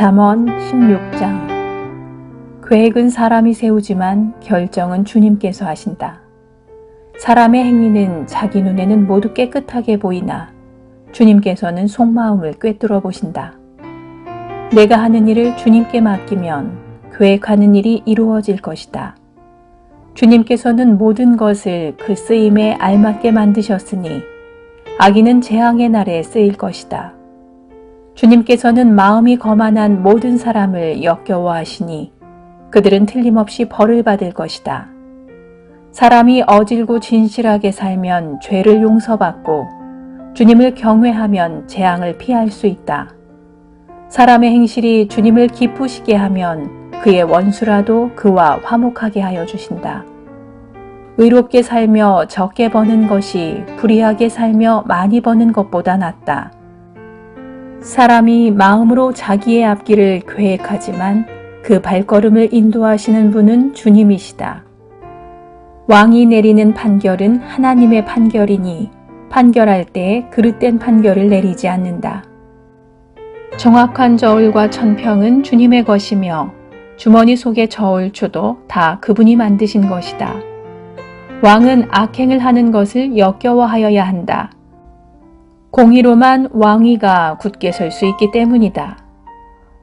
잠언 16장. 계획은 사람이 세우지만 결정은 주님께서 하신다. 사람의 행위는 자기 눈에는 모두 깨끗하게 보이나 주님께서는 속마음을 꿰뚫어 보신다. 내가 하는 일을 주님께 맡기면 계획하는 일이 이루어질 것이다. 주님께서는 모든 것을 그 쓰임에 알맞게 만드셨으니 악인은 재앙의 날에 쓰일 것이다. 주님께서는 마음이 거만한 모든 사람을 역겨워하시니 그들은 틀림없이 벌을 받을 것이다. 사람이 어질고 진실하게 살면 죄를 용서받고 주님을 경외하면 재앙을 피할 수 있다. 사람의 행실이 주님을 기쁘시게 하면 그의 원수라도 그와 화목하게 하여 주신다. 의롭게 살며 적게 버는 것이 불의하게 살며 많이 버는 것보다 낫다. 사람이 마음으로 자기의 앞길을 계획하지만 그 발걸음을 인도하시는 분은 주님이시다. 왕이 내리는 판결은 하나님의 판결이니 판결할 때에 그릇된 판결을 내리지 않는다. 정확한 저울과 천평은 주님의 것이며 주머니 속의 저울추도 다 그분이 만드신 것이다. 왕은 악행을 하는 것을 역겨워하여야 한다. 공의로만 왕위가 굳게 설 수 있기 때문이다.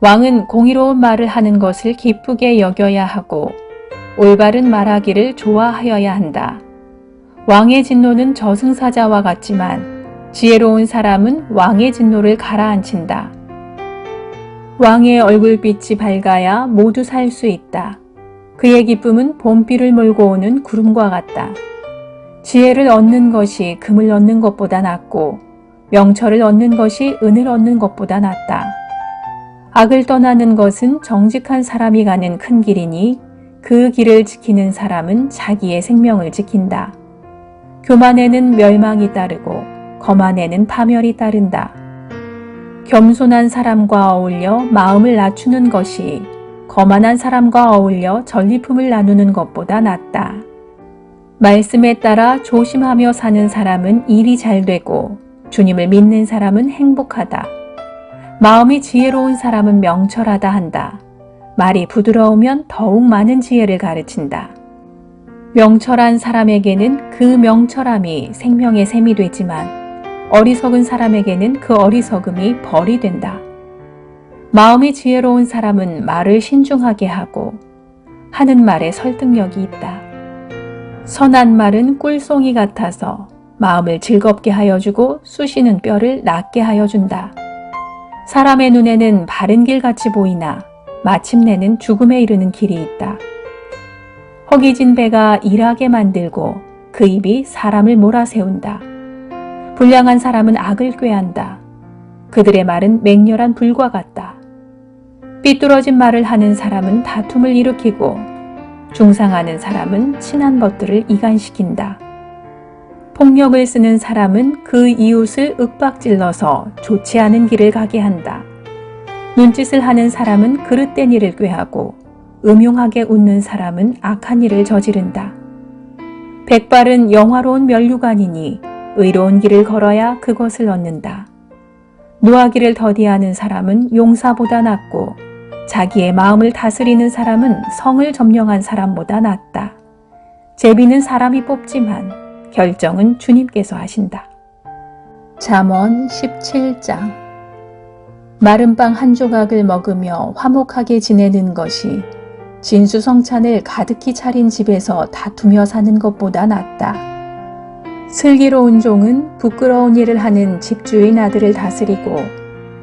왕은 공의로운 말을 하는 것을 기쁘게 여겨야 하고 올바른 말하기를 좋아하여야 한다. 왕의 진노는 저승사자와 같지만 지혜로운 사람은 왕의 진노를 가라앉힌다. 왕의 얼굴빛이 밝아야 모두 살 수 있다. 그의 기쁨은 봄비를 몰고 오는 구름과 같다. 지혜를 얻는 것이 금을 얻는 것보다 낫고 명철을 얻는 것이 은을 얻는 것보다 낫다. 악을 떠나는 것은 정직한 사람이 가는 큰 길이니 그 길을 지키는 사람은 자기의 생명을 지킨다. 교만에는 멸망이 따르고 거만에는 파멸이 따른다. 겸손한 사람과 어울려 마음을 낮추는 것이 거만한 사람과 어울려 전리품을 나누는 것보다 낫다. 말씀에 따라 조심하며 사는 사람은 일이 잘 되고 주님을 믿는 사람은 행복하다. 마음이 지혜로운 사람은 명철하다 한다. 말이 부드러우면 더욱 많은 지혜를 가르친다. 명철한 사람에게는 그 명철함이 생명의 샘이 되지만 어리석은 사람에게는 그 어리석음이 벌이 된다. 마음이 지혜로운 사람은 말을 신중하게 하고 하는 말에 설득력이 있다. 선한 말은 꿀송이 같아서 마음을 즐겁게 하여 주고 쑤시는 뼈를 낫게 하여 준다. 사람의 눈에는 바른 길같이 보이나 마침내는 죽음에 이르는 길이 있다. 허기진 배가 일하게 만들고 그 입이 사람을 몰아세운다. 불량한 사람은 악을 꾀한다. 그들의 말은 맹렬한 불과 같다. 삐뚤어진 말을 하는 사람은 다툼을 일으키고 중상하는 사람은 친한 것들을 이간시킨다. 폭력을 쓰는 사람은 그 이웃을 윽박질러서 좋지 않은 길을 가게 한다. 눈짓을 하는 사람은 그릇된 일을 꾀하고 음흉하게 웃는 사람은 악한 일을 저지른다. 백발은 영화로운 면류관이니 의로운 길을 걸어야 그것을 얻는다. 노하기를 더디하는 사람은 용사보다 낫고 자기의 마음을 다스리는 사람은 성을 점령한 사람보다 낫다. 제비는 사람이 뽑지만 결정은 주님께서 하신다. 잠언 17장. 마른 빵 한 조각을 먹으며 화목하게 지내는 것이 진수성찬을 가득히 차린 집에서 다투며 사는 것보다 낫다. 슬기로운 종은 부끄러운 일을 하는 집주인 아들을 다스리고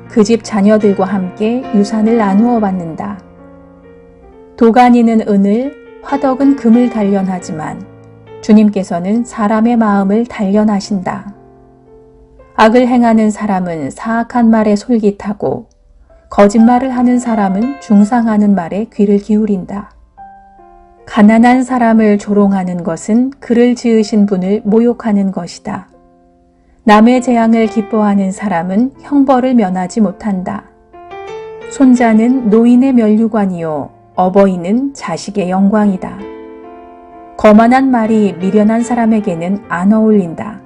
그 집 자녀들과 함께 유산을 나누어 받는다. 도가니는 은을, 화덕은 금을 단련하지만 주님께서는 사람의 마음을 단련하신다. 악을 행하는 사람은 사악한 말에 솔깃하고 거짓말을 하는 사람은 중상하는 말에 귀를 기울인다. 가난한 사람을 조롱하는 것은 그를 지으신 분을 모욕하는 것이다. 남의 재앙을 기뻐하는 사람은 형벌을 면하지 못한다. 손자는 노인의 면류관이요 어버이는 자식의 영광이다. 거만한 말이 미련한 사람에게는 안 어울린다.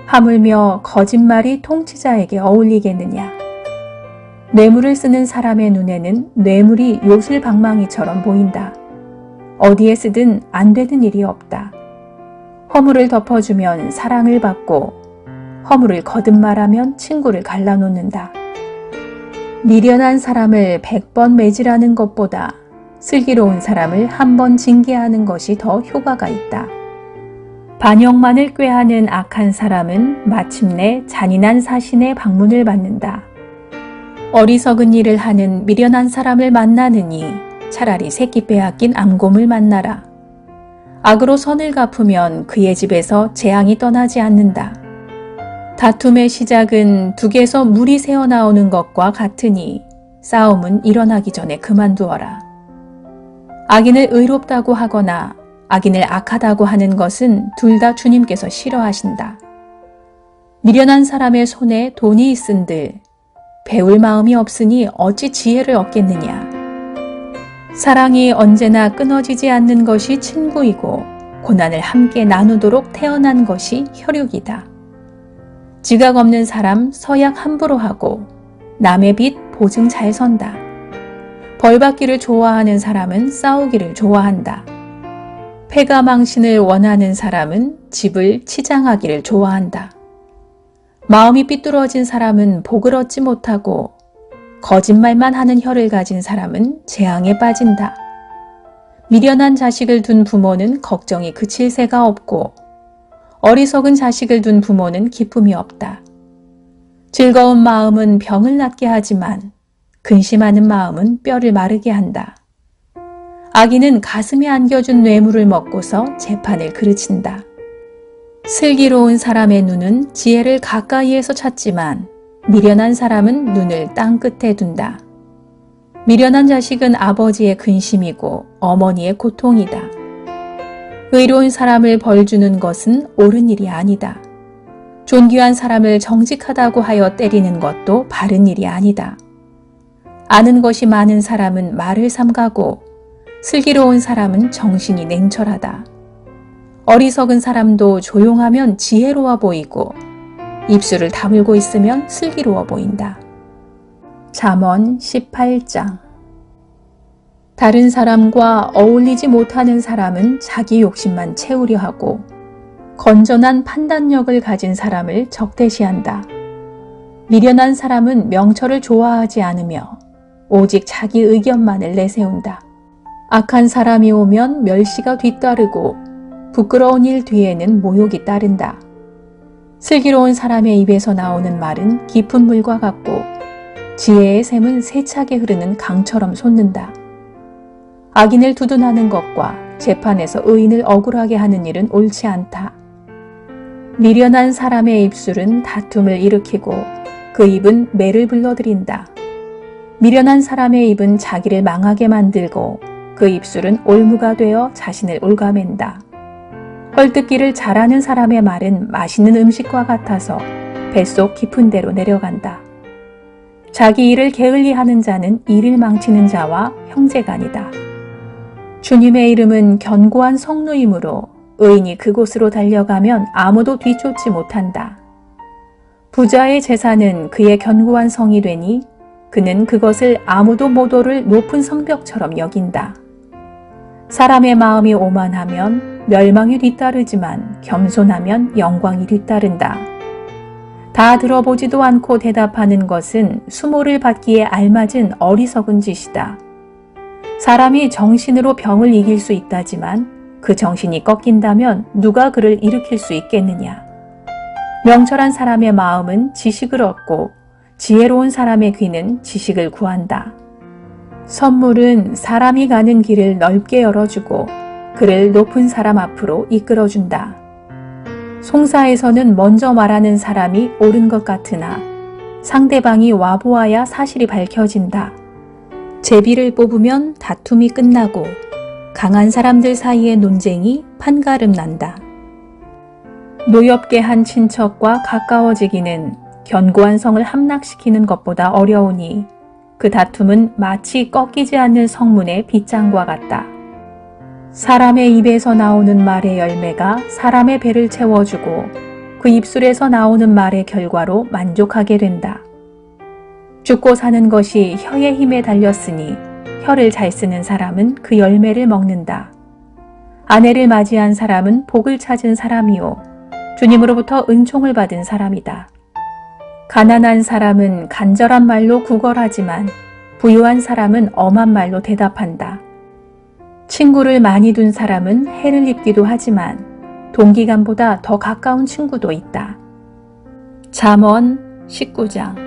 하물며 거짓말이 통치자에게 어울리겠느냐. 뇌물을 쓰는 사람의 눈에는 뇌물이 요술방망이처럼 보인다. 어디에 쓰든 안 되는 일이 없다. 허물을 덮어주면 사랑을 받고 허물을 거듭말하면 친구를 갈라놓는다. 미련한 사람을 100번 매질하는 것보다 슬기로운 사람을 한 번 징계하는 것이 더 효과가 있다. 반역만을 꾀하는 악한 사람은 마침내 잔인한 사신의 방문을 받는다. 어리석은 일을 하는 미련한 사람을 만나느니 차라리 새끼 빼앗긴 암곰을 만나라. 악으로 선을 갚으면 그의 집에서 재앙이 떠나지 않는다. 다툼의 시작은 둑에서 물이 새어나오는 것과 같으니 싸움은 일어나기 전에 그만두어라. 악인을 의롭다고 하거나 악인을 악하다고 하는 것은 둘 다 주님께서 싫어하신다. 미련한 사람의 손에 돈이 있은들 배울 마음이 없으니 어찌 지혜를 얻겠느냐. 사랑이 언제나 끊어지지 않는 것이 친구이고 고난을 함께 나누도록 태어난 것이 혈육이다. 지각 없는 사람 서약 함부로 하고 남의 빚 보증 잘 선다. 벌받기를 좋아하는 사람은 싸우기를 좋아한다. 패가 망신을 원하는 사람은 집을 치장하기를 좋아한다. 마음이 삐뚤어진 사람은 복을 얻지 못하고 거짓말만 하는 혀를 가진 사람은 재앙에 빠진다. 미련한 자식을 둔 부모는 걱정이 그칠 새가 없고 어리석은 자식을 둔 부모는 기쁨이 없다. 즐거운 마음은 병을 낫게 하지만 근심하는 마음은 뼈를 마르게 한다. 악인은 가슴에 안겨준 뇌물을 먹고서 재판을 그르친다. 슬기로운 사람의 눈은 지혜를 가까이에서 찾지만 미련한 사람은 눈을 땅 끝에 둔다. 미련한 자식은 아버지의 근심이고 어머니의 고통이다. 의로운 사람을 벌주는 것은 옳은 일이 아니다. 존귀한 사람을 정직하다고 하여 때리는 것도 바른 일이 아니다. 아는 것이 많은 사람은 말을 삼가고 슬기로운 사람은 정신이 냉철하다. 어리석은 사람도 조용하면 지혜로워 보이고 입술을 다물고 있으면 슬기로워 보인다. 잠언 18장. 다른 사람과 어울리지 못하는 사람은 자기 욕심만 채우려 하고 건전한 판단력을 가진 사람을 적대시한다. 미련한 사람은 명철을 좋아하지 않으며 오직 자기 의견만을 내세운다. 악한 사람이 오면 멸시가 뒤따르고 부끄러운 일 뒤에는 모욕이 따른다. 슬기로운 사람의 입에서 나오는 말은 깊은 물과 같고 지혜의 샘은 세차게 흐르는 강처럼 솟는다. 악인을 두둔하는 것과 재판에서 의인을 억울하게 하는 일은 옳지 않다. 미련한 사람의 입술은 다툼을 일으키고 그 입은 매를 불러들인다. 미련한 사람의 입은 자기를 망하게 만들고 그 입술은 올무가 되어 자신을 올가맨다. 헐뜯기를 잘하는 사람의 말은 맛있는 음식과 같아서 뱃속 깊은 데로 내려간다. 자기 일을 게을리하는 자는 일을 망치는 자와 형제간이다. 주님의 이름은 견고한 성루이므로 의인이 그곳으로 달려가면 아무도 뒤쫓지 못한다. 부자의 재산은 그의 견고한 성이 되니 그는 그것을 아무도 못 오를 높은 성벽처럼 여긴다. 사람의 마음이 오만하면 멸망이 뒤따르지만 겸손하면 영광이 뒤따른다. 다 들어보지도 않고 대답하는 것은 수모를 받기에 알맞은 어리석은 짓이다. 사람이 정신으로 병을 이길 수 있다지만 그 정신이 꺾인다면 누가 그를 일으킬 수 있겠느냐. 명철한 사람의 마음은 지식을 얻고 지혜로운 사람의 귀는 지식을 구한다. 선물은 사람이 가는 길을 넓게 열어주고 그를 높은 사람 앞으로 이끌어준다. 송사에서는 먼저 말하는 사람이 옳은 것 같으나 상대방이 와보아야 사실이 밝혀진다. 제비를 뽑으면 다툼이 끝나고 강한 사람들 사이의 논쟁이 판가름 난다. 노엽게 한 친척과 가까워지기는 견고한 성을 함락시키는 것보다 어려우니 그 다툼은 마치 꺾이지 않는 성문의 빗장과 같다. 사람의 입에서 나오는 말의 열매가 사람의 배를 채워주고 그 입술에서 나오는 말의 결과로 만족하게 된다. 죽고 사는 것이 혀의 힘에 달렸으니 혀를 잘 쓰는 사람은 그 열매를 먹는다. 아내를 맞이한 사람은 복을 찾은 사람이요 주님으로부터 은총을 받은 사람이다. 가난한 사람은 간절한 말로 구걸하지만 부유한 사람은 엄한 말로 대답한다. 친구를 많이 둔 사람은 해를 입기도 하지만 동기간보다 더 가까운 친구도 있다. 잠언 19장.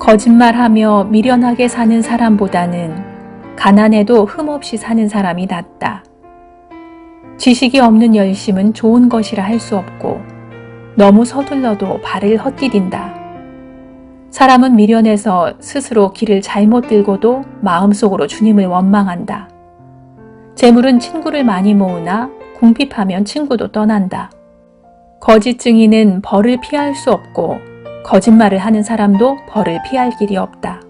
거짓말하며 미련하게 사는 사람보다는 가난해도 흠없이 사는 사람이 낫다. 지식이 없는 열심은 좋은 것이라 할 수 없고 너무 서둘러도 발을 헛디딘다. 사람은 미련해서 스스로 길을 잘못 들고도 마음속으로 주님을 원망한다. 재물은 친구를 많이 모으나 궁핍하면 친구도 떠난다. 거짓 증인은 벌을 피할 수 없고 거짓말을 하는 사람도 벌을 피할 길이 없다.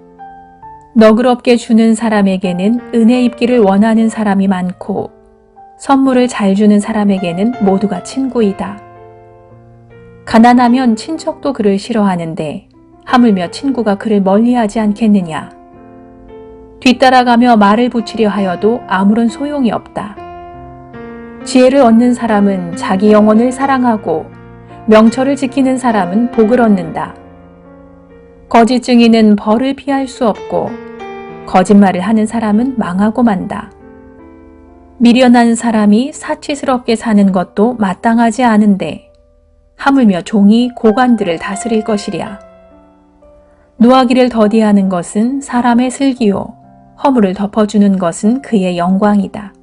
너그럽게 주는 사람에게는 은혜 입기를 원하는 사람이 많고 선물을 잘 주는 사람에게는 모두가 친구이다. 가난하면 친척도 그를 싫어하는데 하물며 친구가 그를 멀리하지 않겠느냐. 뒤따라가며 말을 붙이려 하여도 아무런 소용이 없다. 지혜를 얻는 사람은 자기 영혼을 사랑하고 명철을 지키는 사람은 복을 얻는다. 거짓 증인은 벌을 피할 수 없고 거짓말을 하는 사람은 망하고 만다. 미련한 사람이 사치스럽게 사는 것도 마땅하지 않은데 하물며 종이 고관들을 다스릴 것이랴. 노하기를 더디하는 것은 사람의 슬기요 허물을 덮어주는 것은 그의 영광이다.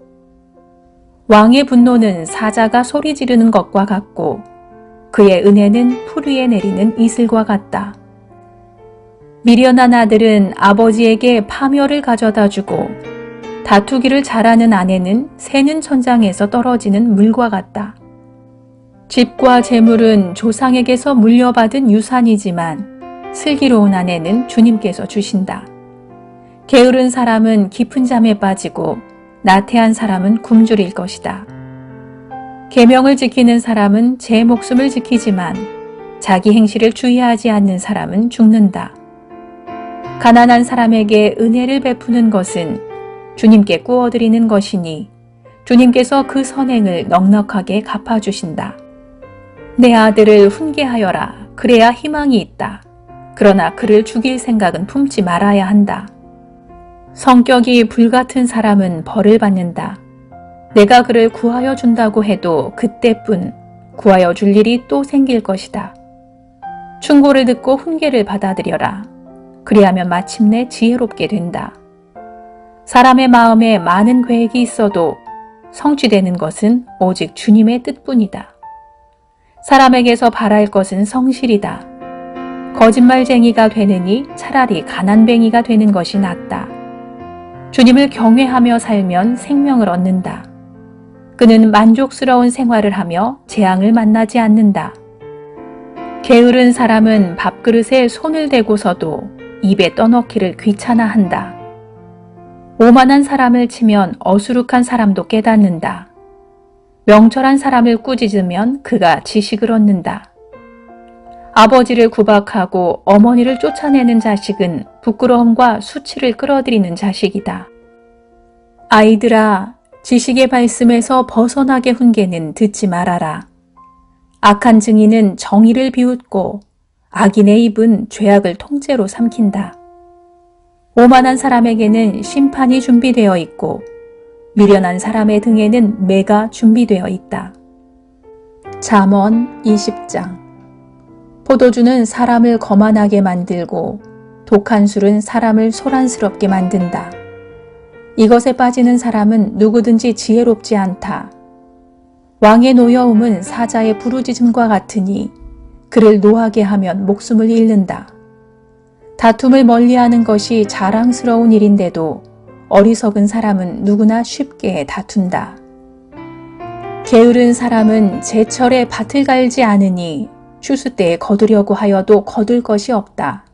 왕의 분노는 사자가 소리 지르는 것과 같고 그의 은혜는 풀 위에 내리는 이슬과 같다. 미련한 아들은 아버지에게 파멸을 가져다 주고 다투기를 잘하는 아내는 새는 천장에서 떨어지는 물과 같다. 집과 재물은 조상에게서 물려받은 유산이지만 슬기로운 아내는 주님께서 주신다. 게으른 사람은 깊은 잠에 빠지고 나태한 사람은 굶주릴 것이다. 계명을 지키는 사람은 제 목숨을 지키지만 자기 행실을 주의하지 않는 사람은 죽는다. 가난한 사람에게 은혜를 베푸는 것은 주님께 꾸어드리는 것이니 주님께서 그 선행을 넉넉하게 갚아주신다. 내 아들을 훈계하여라. 그래야 희망이 있다. 그러나 그를 죽일 생각은 품지 말아야 한다. 성격이 불같은 사람은 벌을 받는다. 내가 그를 구하여 준다고 해도 그때뿐 구하여 줄 일이 또 생길 것이다. 충고를 듣고 훈계를 받아들여라. 그리하면 마침내 지혜롭게 된다. 사람의 마음에 많은 계획이 있어도 성취되는 것은 오직 주님의 뜻뿐이다. 사람에게서 바랄 것은 성실이다. 거짓말쟁이가 되느니 차라리 가난뱅이가 되는 것이 낫다. 주님을 경외하며 살면 생명을 얻는다. 그는 만족스러운 생활을 하며 재앙을 만나지 않는다. 게으른 사람은 밥그릇에 손을 대고서도 입에 떠넣기를 귀찮아한다. 오만한 사람을 치면 어수룩한 사람도 깨닫는다. 명철한 사람을 꾸짖으면 그가 지식을 얻는다. 아버지를 구박하고 어머니를 쫓아내는 자식은 부끄러움과 수치를 끌어들이는 자식이다. 아이들아, 지식의 말씀에서 벗어나게 훈계는 듣지 말아라. 악한 증인은 정의를 비웃고 악인의 입은 죄악을 통째로 삼킨다. 오만한 사람에게는 심판이 준비되어 있고 미련한 사람의 등에는 매가 준비되어 있다. 잠언 20장. 포도주는 사람을 거만하게 만들고 독한 술은 사람을 소란스럽게 만든다. 이것에 빠지는 사람은 누구든지 지혜롭지 않다. 왕의 노여움은 사자의 부르짖음과 같으니 그를 노하게 하면 목숨을 잃는다. 다툼을 멀리하는 것이 자랑스러운 일인데도 어리석은 사람은 누구나 쉽게 다툰다. 게으른 사람은 제철에 밭을 갈지 않으니 추수 때에 거두려고 하여도 거둘 것이 없다.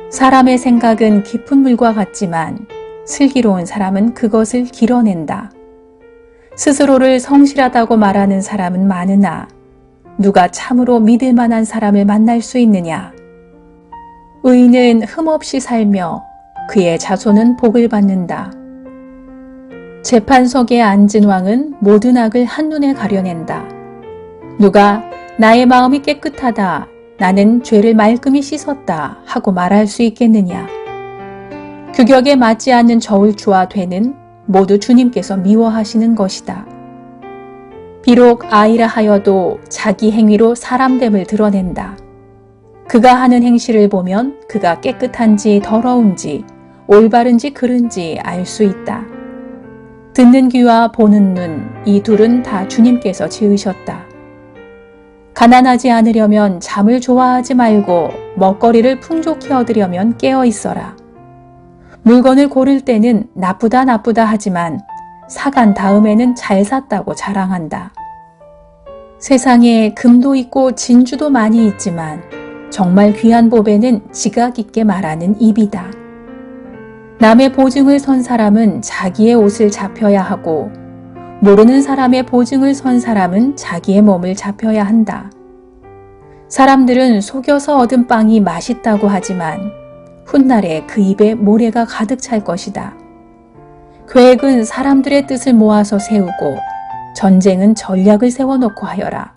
사람의 생각은 깊은 물과 같지만 슬기로운 사람은 그것을 길어낸다. 스스로를 성실하다고 말하는 사람은 많으나 누가 참으로 믿을 만한 사람을 만날 수 있느냐? 의인은 흠없이 살며 그의 자손은 복을 받는다. 재판석에 앉은 왕은 모든 악을 한눈에 가려낸다. 누가 나의 마음이 깨끗하다, 나는 죄를 말끔히 씻었다 하고 말할 수 있겠느냐. 규격에 맞지 않는 저울추와 되는 모두 주님께서 미워하시는 것이다. 비록 아이라 하여도 자기 행위로 사람됨을 드러낸다. 그가 하는 행실을 보면 그가 깨끗한지 더러운지 올바른지 그른지 알 수 있다. 듣는 귀와 보는 눈, 이 둘은 다 주님께서 지으셨다. 가난하지 않으려면 잠을 좋아하지 말고 먹거리를 풍족히 얻으려면 깨어 있어라. 물건을 고를 때는 나쁘다 하지만 사간 다음에는 잘 샀다고 자랑한다. 세상에 금도 있고 진주도 많이 있지만 정말 귀한 보배는 지각 있게 말하는 입이다. 남의 보증을 선 사람은 자기의 옷을 잡혀야 하고 모르는 사람의 보증을 선 사람은 자기의 몸을 잡혀야 한다. 사람들은 속여서 얻은 빵이 맛있다고 하지만 훗날에 그 입에 모래가 가득 찰 것이다. 계획은 사람들의 뜻을 모아서 세우고 전쟁은 전략을 세워놓고 하여라.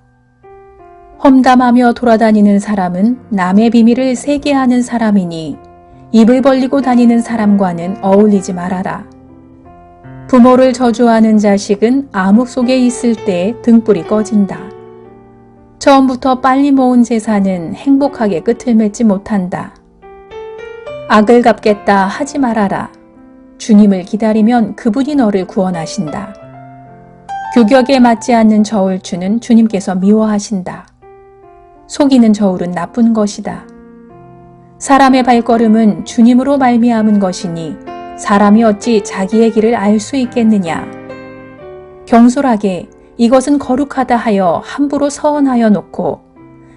험담하며 돌아다니는 사람은 남의 비밀을 세게 하는 사람이니 입을 벌리고 다니는 사람과는 어울리지 말아라. 부모를 저주하는 자식은 암흑 속에 있을 때 등불이 꺼진다. 처음부터 빨리 모은 재산은 행복하게 끝을 맺지 못한다. 악을 갚겠다 하지 말아라. 주님을 기다리면 그분이 너를 구원하신다. 규격에 맞지 않는 저울추는 주님께서 미워하신다. 속이는 저울은 나쁜 것이다. 사람의 발걸음은 주님으로 말미암은 것이니 사람이 어찌 자기의 길을 알 수 있겠느냐. 경솔하게 이것은 거룩하다 하여 함부로 서원하여 놓고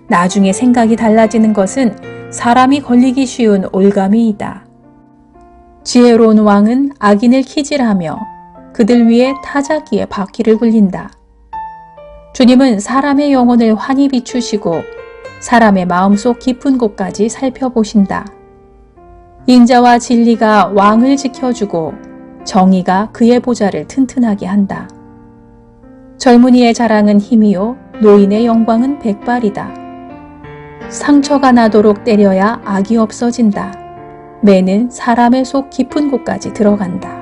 나중에 생각이 달라지는 것은 사람이 걸리기 쉬운 올가미이다. 지혜로운 왕은 악인을 키질하며 그들 위에 타작기에 바퀴를 굴린다. 주님은 사람의 영혼을 환히 비추시고 사람의 마음속 깊은 곳까지 살펴보신다. 인자와 진리가 왕을 지켜주고 정의가 그의 보좌를 튼튼하게 한다. 젊은이의 자랑은 힘이요 노인의 영광은 백발이다. 상처가 나도록 때려야 악이 없어진다. 매는 사람의 속 깊은 곳까지 들어간다.